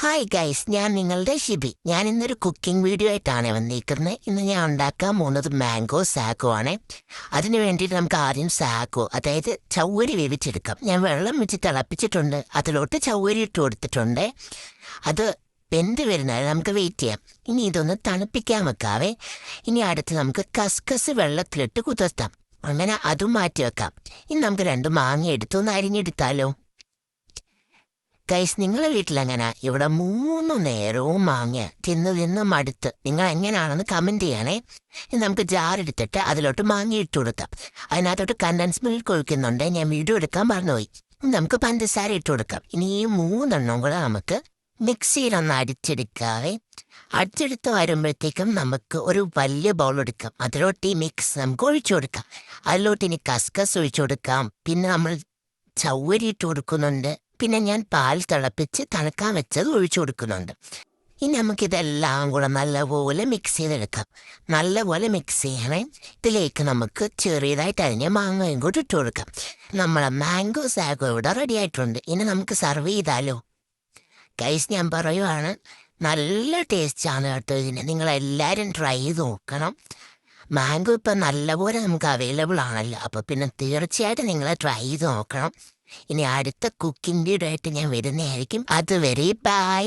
Hi guys, ഞാൻ നിങ്ങളുടെ ഷിബി. ഞാൻ ഇന്നൊരു കുക്കിംഗ് വീഡിയോ ആയിട്ടാണ് വന്നിരിക്കുന്നത്. ഇന്ന് ഞാൻ ഉണ്ടാക്കാൻ പോകുന്നത് മാംഗോ സാഗോ ആണ്. അതിന് വേണ്ടിയിട്ട് നമുക്ക് ആദ്യം സാഗോ, അതായത് ചവ്വരി വേവിച്ചെടുക്കാം. ഞാൻ വെള്ളം വെച്ച് തിളപ്പിച്ചിട്ടുണ്ട്, അതിലോട്ട് ചവ്വരി ഇട്ട് കൊടുത്തിട്ടുണ്ട്. അത് വെന്ത് വരുന്നത് നമുക്ക് വെയിറ്റ് ചെയ്യാം. ഇനി ഇതൊന്ന് തണുപ്പിക്കാൻ വെക്കാവേ. ഇനി അടുത്ത് നമുക്ക് കസ്കസ് വെള്ളത്തിലിട്ട് കുതിർത്താം. അങ്ങനെ അതും മാറ്റി വെക്കാം. ഇനി നമുക്ക് 2 മാങ്ങ എടുത്തൊന്ന് അരിഞ്ഞെടുത്താലോ. ഗൈസ്, നിങ്ങളെ വീട്ടിലെങ്ങനാ? ഇവിടെ 3 നേരവും മാങ്ങ തിന്ന് മടുത്ത്. നിങ്ങൾ എങ്ങനെയാണെന്ന് കമൻറ്റ് ചെയ്യണേ. ഇനി നമുക്ക് ജാറെടുത്തിട്ട് അതിലോട്ട് മാങ്ങ ഇട്ട് കൊടുക്കാം. അതിനകത്തോട്ട് കണ്ടൻസ് മിൽക്ക് ഒഴിക്കുന്നുണ്ട്, ഞാൻ വീഡിയോ എടുക്കാൻ മറന്നുപോയി. നമുക്ക് പഞ്ചസാര ഇട്ട് കൊടുക്കാം. ഇനി ഈ 3 കൂടെ നമുക്ക് മിക്സിയിലൊന്ന് അടിച്ചെടുക്കാവേ. അടിച്ചെടുത്ത് വരുമ്പോഴത്തേക്കും നമുക്ക് ഒരു വലിയ ബൗൾ എടുക്കാം. അതിലോട്ട് ഈ മിക്സ് നമുക്ക് ഒഴിച്ചു കൊടുക്കാം. അതിലോട്ട് ഇനി കസ്കസ് ഒഴിച്ചു കൊടുക്കാം. പിന്നെ നമ്മൾ ചവ്വരി ഇട്ട് കൊടുക്കുന്നുണ്ട്. പിന്നെ ഞാൻ പാൽ തിളപ്പിച്ച് തണുക്കാൻ വെച്ചത് ഒഴിച്ചു കൊടുക്കുന്നുണ്ട്. ഇനി നമുക്കിതെല്ലാം കൂടെ നല്ലപോലെ മിക്സ് ചെയ്തെടുക്കാം. നല്ലപോലെ മിക്സ് ചെയ്യണേ. ഇതിലേക്ക് നമുക്ക് ചെറിയതായിട്ട് അരിഞ്ഞ മാങ്ങയും കൂടി ഇട്ട് കൊടുക്കാം. നമ്മളെ മാംഗോ സാഗോ ഇവിടെ റെഡി ആയിട്ടുണ്ട്. ഇനി നമുക്ക് സർവ് ചെയ്താലോ. ഗൈസ്, ഞാൻ പറയുവാണ്, നല്ല ടേസ്റ്റാണ് കേട്ടോ ഇതിന്. നിങ്ങളെല്ലാവരും ട്രൈ ചെയ്ത് നോക്കണം. മാംഗോ ഇപ്പം നല്ലപോലെ നമുക്ക് അവൈലബിൾ ആണല്ലോ, അപ്പോൾ പിന്നെ തീർച്ചയായിട്ടും നിങ്ങൾ ട്രൈ ചെയ്ത് നോക്കണം. ഇനി അടുത്ത കുക്കിംഗ് വീഡിയോ ആയിട്ട് ഞാൻ വരുന്നതായിരിക്കും. അതുവരെ ബൈ.